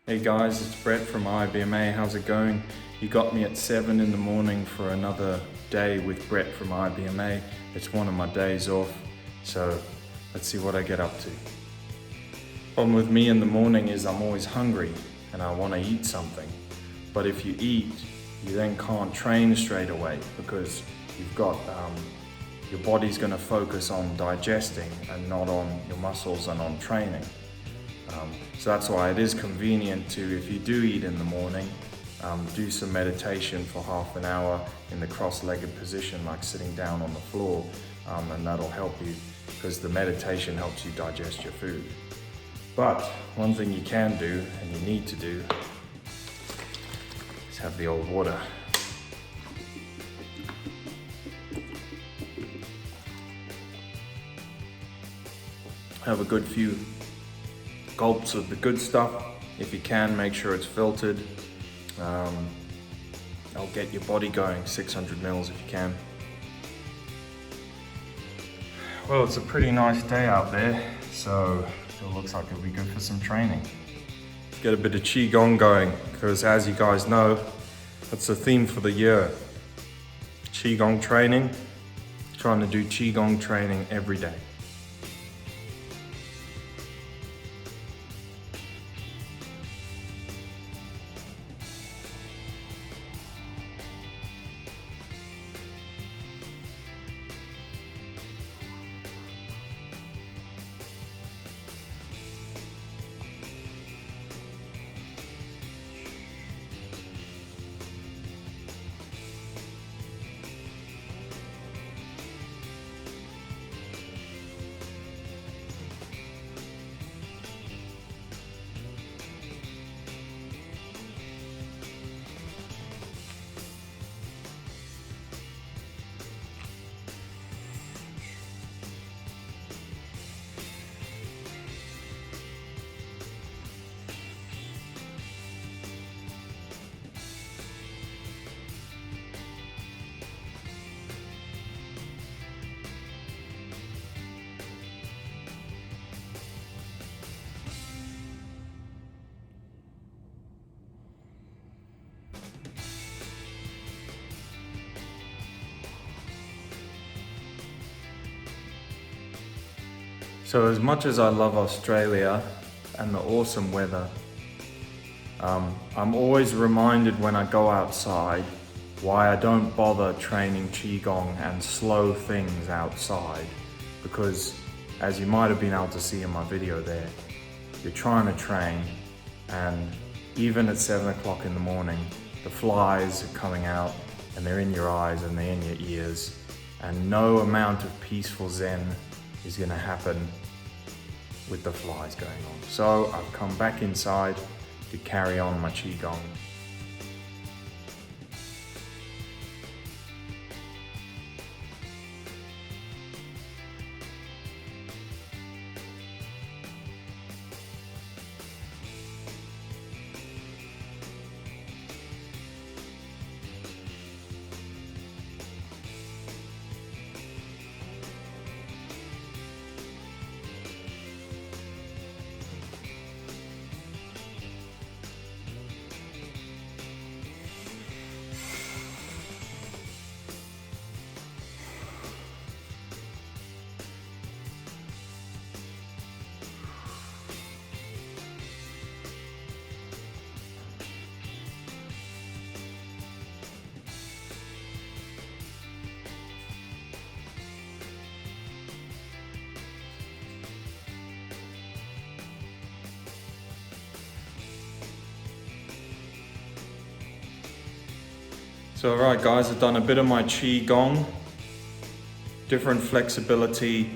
Hey guys, it's Brett from IBMA. How's it going? You got me at 7 in the morning for another day with Brett from IBMA. It's one of my days off, so let's see what I get up to. Problem with me in the morning is I'm always hungry and I want to eat something. But if you eat, you then can't train straight away because you've got your body's going to focus on digesting and not on your muscles and on training. So that's why it is convenient to, if you do eat in the morning, do some meditation for half an hour in the cross-legged position, like sitting down on the floor, and that'll help you because the meditation helps you digest your food. But one thing you can do, and you need to do, is have the old water. Have a good few gulps of the good stuff. If you can, make sure it's filtered. I'll get your body going, 600 mils if you can. Well, it's a pretty nice day out there, so it looks like it'll be good for some training. Get a bit of Qigong going, because as you guys know, that's the theme for the year. Qigong training, trying to do Qigong training every day. So as much as I love Australia and the awesome weather, I'm always reminded when I go outside why I don't bother training Qigong and slow things outside. Because as you might have been able to see in my video there, you're trying to train, and even at 7 o'clock in the morning, the flies are coming out and they're in your eyes and they're in your ears, and no amount of peaceful Zen is going to happen with the flies going on. So I've come back inside to carry on my Qigong. So alright guys, I've done a bit of my Qigong, different flexibility,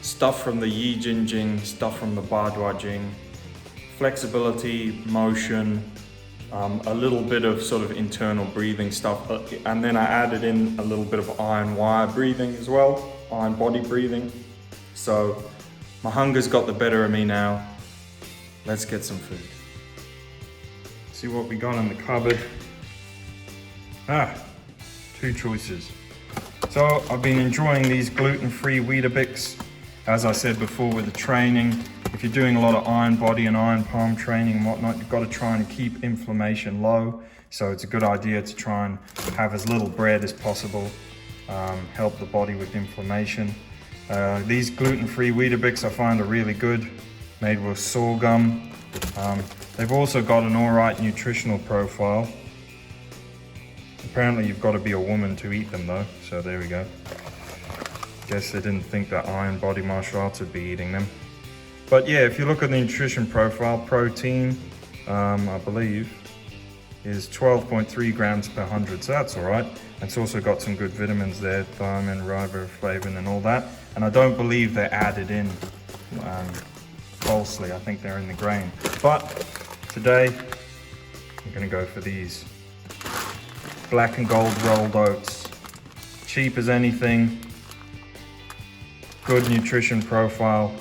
stuff from the Yi Jin Jing, stuff from the Ba Dua Jing, flexibility, motion, a little bit of sort of internal breathing stuff, and then I added in a little bit of iron wire breathing as well, iron body breathing. So my hunger's got the better of me now. Let's get some food. See what we got in the cupboard. Two choices. So I've been enjoying these gluten-free Weetabix. As I said before with the training, if you're doing a lot of iron body and iron palm training and whatnot, you've got to try and keep inflammation low. So it's a good idea to try and have as little bread as possible, help the body with inflammation. These gluten-free Weetabix I find are really good, made with sorghum. They've also got an alright nutritional profile. Apparently you've got to be a woman to eat them though, so there we go. Guess they didn't think that iron body martial arts would be eating them. But yeah, if you look at the nutrition profile, protein, I believe, is 12.3 grams per 100, so that's alright. It's also got some good vitamins there, thiamine, riboflavin and all that. And I don't believe they're added in falsely, I think they're in the grain. But today, I'm gonna go for these black and gold rolled oats. Cheap as anything, good nutrition profile.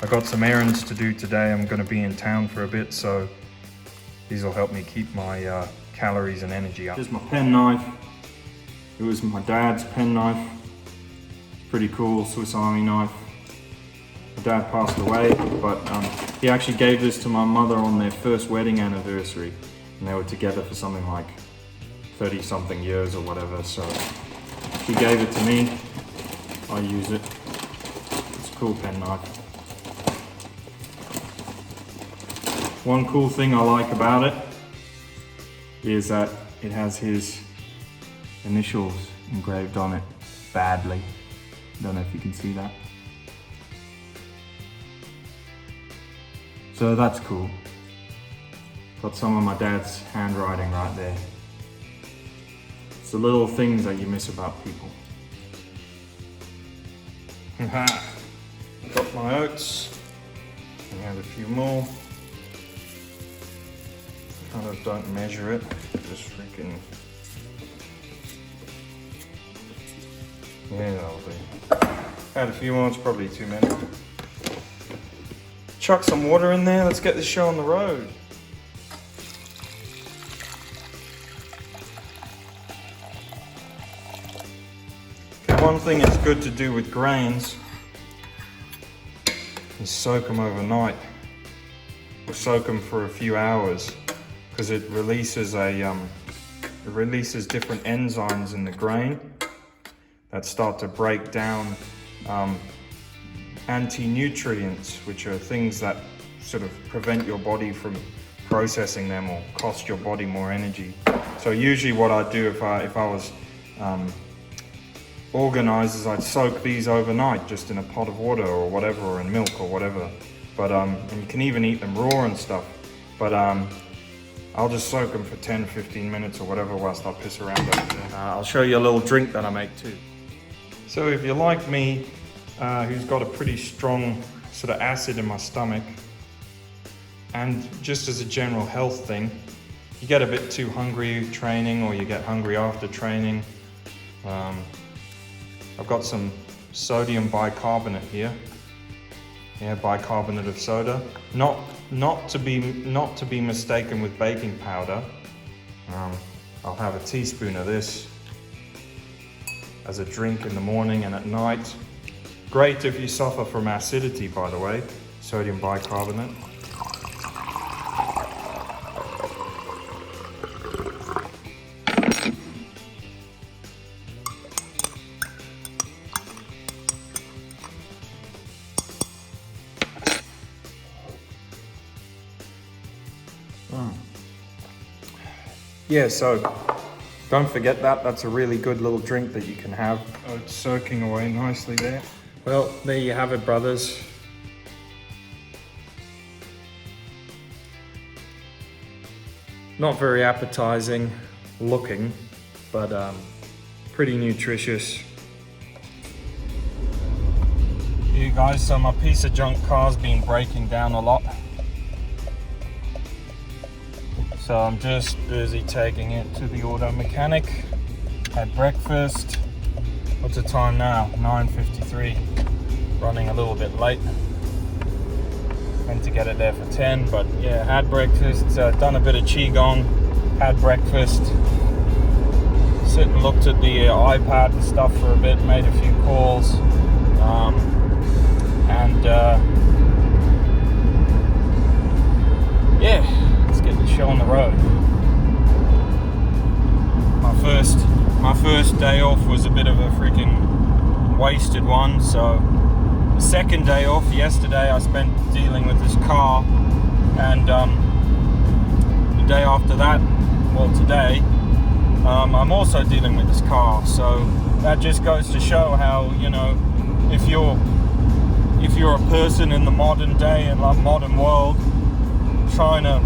I got some errands to do today. I'm gonna be in town for a bit, so these will help me keep my calories and energy up. Here's my pen knife. It was my dad's pen knife. Pretty cool, Swiss Army knife. My dad passed away, but he actually gave this to my mother on their first wedding anniversary. And they were together for something like 30 something years or whatever, so he gave it to me. I use it. It's a cool pen knife. One cool thing I like about it is that it has his initials engraved on it, badly. Don't know if you can see that. So that's cool. Got some of my dad's handwriting right there. It's the little things that you miss about people. Got my oats. I have a few more. Kind of don't measure it, just freaking. Yeah, that'll do. Add a few more, it's probably too many. Chuck some water in there, let's get this show on the road. Okay, one thing it's good to do with grains is soak them overnight. Or soak them for a few hours, because it releases different enzymes in the grain that start to break down anti-nutrients, which are things that sort of prevent your body from processing them or cost your body more energy. So usually what I'd do if I was organized is I'd soak these overnight just in a pot of water or whatever, or in milk or whatever. But and you can even eat them raw and stuff. But I'll just soak them for 10, 15 minutes or whatever whilst I piss around over there. I'll show you a little drink that I make too. So if you're like me, who's got a pretty strong sort of acid in my stomach, and just as a general health thing, you get a bit too hungry training, or you get hungry after training. I've got some sodium bicarbonate here. Yeah, bicarbonate of soda. Not to be mistaken with baking powder. I'll have a teaspoon of this as a drink in the morning and at night. Great if you suffer from acidity, by the way, sodium bicarbonate. Yeah, so don't forget that. That's a really good little drink that you can have. Oh, it's soaking away nicely there. Well, there you have it, brothers. Not very appetizing looking, but pretty nutritious. You guys, so my piece of junk car's been breaking down a lot. So I'm just busy taking it to the auto mechanic. Had breakfast. What's the time now? 9:53. Running a little bit late. Meant to get it there for 10, but yeah, had breakfast, done a bit of qigong, had breakfast, sit and looked at the iPad and stuff for a bit, made a few calls, and wasted one. So the second day off, yesterday, I spent dealing with this car, and the day after that, well, today, I'm also dealing with this car. So that just goes to show how, you know, if you're a person in the modern day and like modern world trying to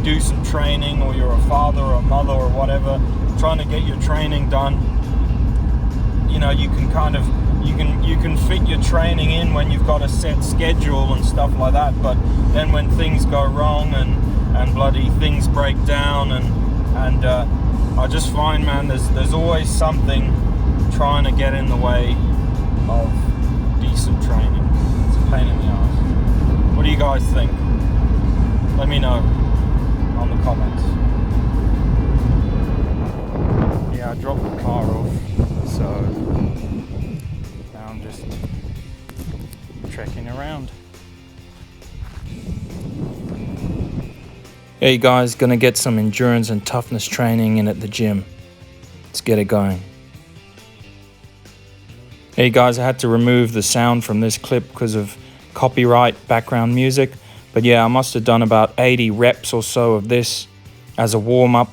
do some training, or you're a father or a mother or whatever, trying to get your training done, you know, you can kind of you can fit your training in when you've got a set schedule and stuff like that. But then when things go wrong and bloody things break down, and I just find, man, there's always something trying to get in the way of decent training. It's a pain in the ass. What do you guys think? Let me know on the comments. Yeah, I dropped the car off, so now I'm just trekking around. Hey guys, gonna get some endurance and toughness training in at the gym. Let's get it going. Hey guys, I had to remove the sound from this clip because of copyright background music. But yeah, I must have done about 80 reps or so of this as a warm-up.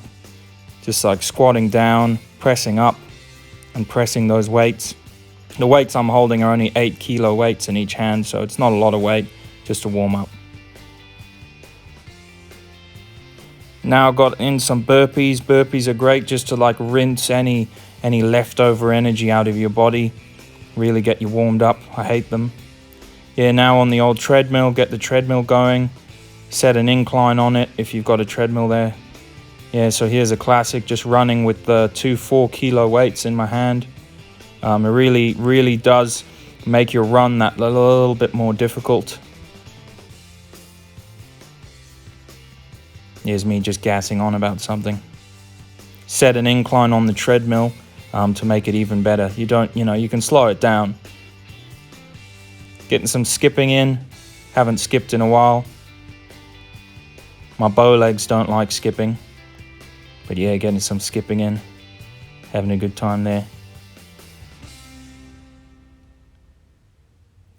Just like squatting down, pressing up, and pressing those weights. The weights I'm holding are only 8 kilo weights in each hand, so it's not a lot of weight, just a warm-up. Now I've got in some burpees. Burpees are great just to like rinse any leftover energy out of your body. Really get you warmed up. I hate them. Yeah, now on the old treadmill, get the treadmill going. Set an incline on it if you've got a treadmill there. Yeah, so here's a classic, just running with the 2 4 kilo weights in my hand. It really does make your run that little bit more difficult. Here's me just gassing on about something. Set an incline on the treadmill to make it even better. You can slow it down. Getting some skipping in. Haven't skipped in a while. My bow legs don't like skipping. But yeah, getting some skipping in. Having a good time there.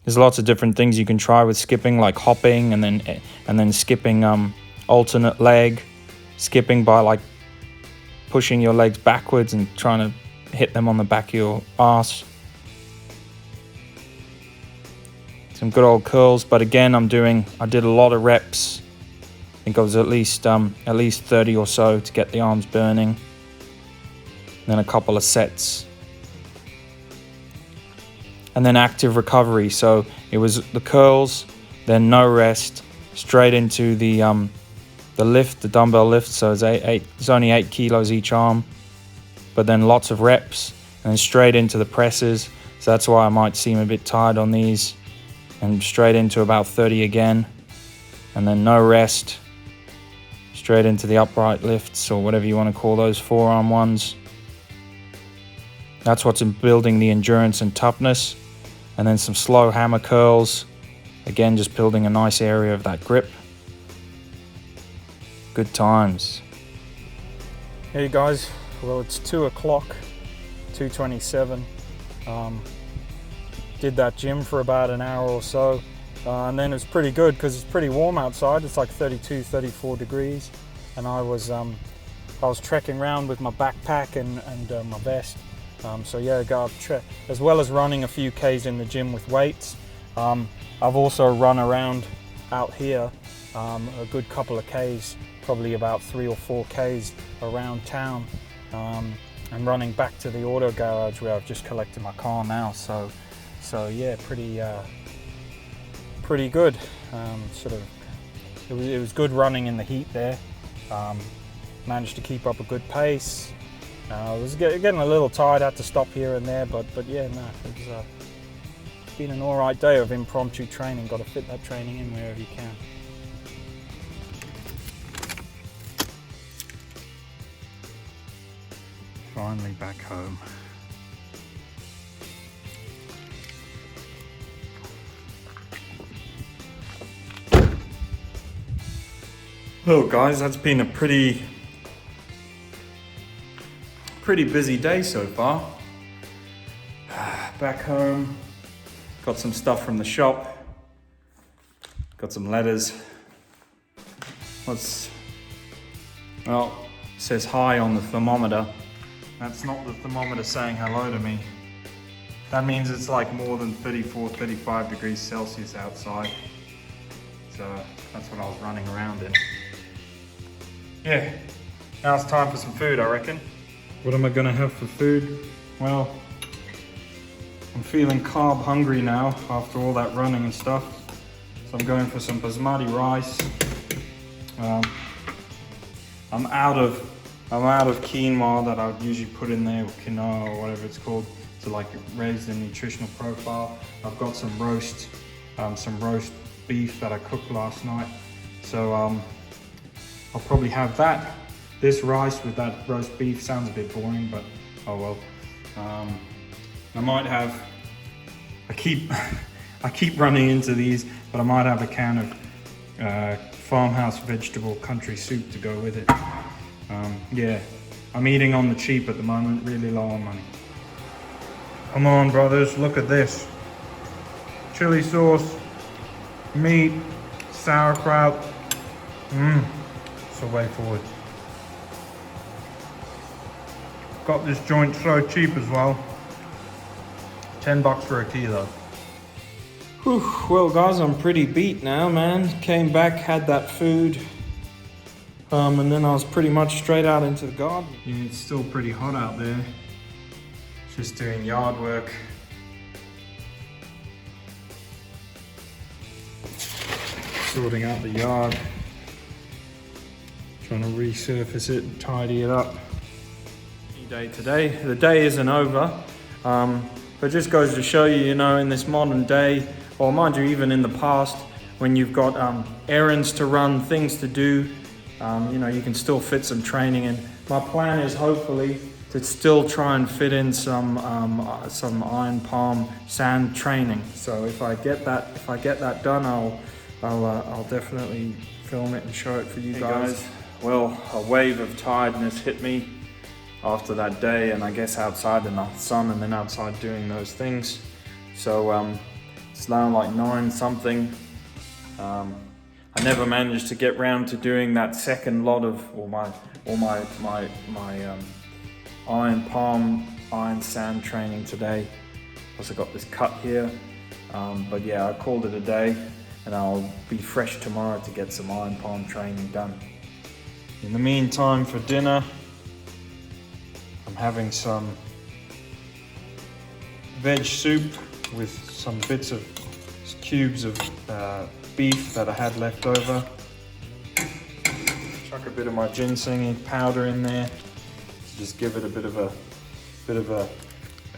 There's lots of different things you can try with skipping, like hopping and then skipping alternate leg. Skipping by like pushing your legs backwards and trying to hit them on the back of your ass. Some good old curls, but again, I did a lot of reps. I think I was at least 30 or so to get the arms burning. Then a couple of sets. And then active recovery. So it was the curls, then no rest, straight into the lift, the dumbbell lift. So it's only 8 kilos each arm, but then lots of reps, and then straight into the presses. So that's why I might seem a bit tired on these. And straight into about 30 again, and then no rest, straight into the upright lifts, or whatever you want to call those forearm ones. That's what's in building the endurance and toughness. And then some slow hammer curls, again just building a nice area of that grip. Good times. Hey guys, well, it's 2 o'clock, 2:27. Did that gym for about an hour or so, and then it was pretty good because it's pretty warm outside. It's like 32, 34 degrees, and I was trekking around with my backpack and my vest. So yeah, as well as running a few Ks in the gym with weights. I've also run around out here a good couple of Ks, probably about 3 or 4 Ks around town. I'm running back to the auto garage where I've just collected my car now. So yeah, pretty good. It was good running in the heat there. Managed to keep up a good pace. I was getting a little tired, had to stop here and there, but yeah, no, it's been an alright day of impromptu training. Got to fit that training in wherever you can. Finally back home. Well guys, that's been a pretty busy day so far. back home. Got some stuff from the shop. Got some letters. Well, it says hi on the thermometer. That's not the thermometer saying hello to me. That means it's like more than 34, 35 degrees Celsius outside. So that's what I was running around in. Yeah, now it's time for some food, I reckon. What am I gonna have for food? Well, I'm feeling carb hungry now after all that running and stuff. So I'm going for some basmati rice. I'm out of quinoa that I would usually put in there, or quinoa or whatever it's called, to like raise the nutritional profile. I've got some roast beef that I cooked last night. So I'll probably have that. This rice with that roast beef sounds a bit boring, but oh well. I might have, I keep running into these, but I might have a can of farmhouse vegetable country soup to go with it. Yeah, I'm eating on the cheap at the moment, really low on money. Come on, brothers, look at this. Chili sauce, meat, sauerkraut. It's the way forward. Got this joint so cheap as well. $10 for a kilo. Whew, well guys, I'm pretty beat now, man. Came back, had that food, and then I was pretty much straight out into the garden. Yeah, it's still pretty hot out there. Just doing yard work. Sorting out the yard. Trying to resurface it and tidy it up. Day today. The day isn't over, but it just goes to show you, you know, in this modern day, or mind you, even in the past, when you've got errands to run, things to do, you know, you can still fit some training in. My plan is hopefully to still try and fit in some iron palm sand training. So if I get that done, I'll definitely film it and show it for you guys. Well, a wave of tiredness hit me after that day, and I guess outside in the sun and then outside doing those things. So it's now like 9 something. I never managed to get round to doing that second lot of my iron palm, iron sand training today. Also got this cut here, but yeah, I called it a day, and I'll be fresh tomorrow to get some iron palm training done. In the meantime, for dinner, I'm having some veg soup with some cubes of beef that I had left over. Chuck a bit of my ginseng powder in there to just give it a bit of a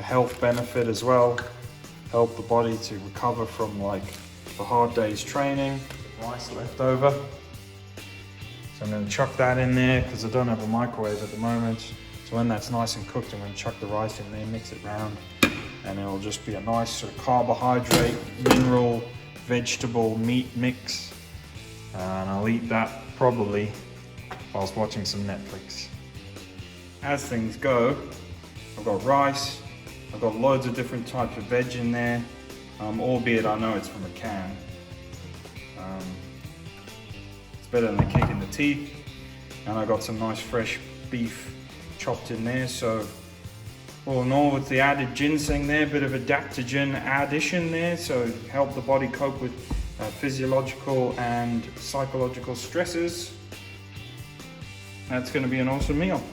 health benefit as well. Help the body to recover from like the hard day's training. Rice left over. So I'm going to chuck that in there because I don't have a microwave at the moment. So when that's nice and cooked, I'm going to chuck the rice in there, mix it round, and it'll just be a nice sort of carbohydrate, mineral, vegetable, meat mix. And I'll eat that probably whilst watching some Netflix. As things go, I've got rice, I've got loads of different types of veg in there, albeit I know it's from a can. It's better than a kick in the teeth. And I got some nice fresh beef chopped in there, so all in all, with the added ginseng there, a bit of adaptogen addition there, so help the body cope with physiological and psychological stresses. That's going to be an awesome meal.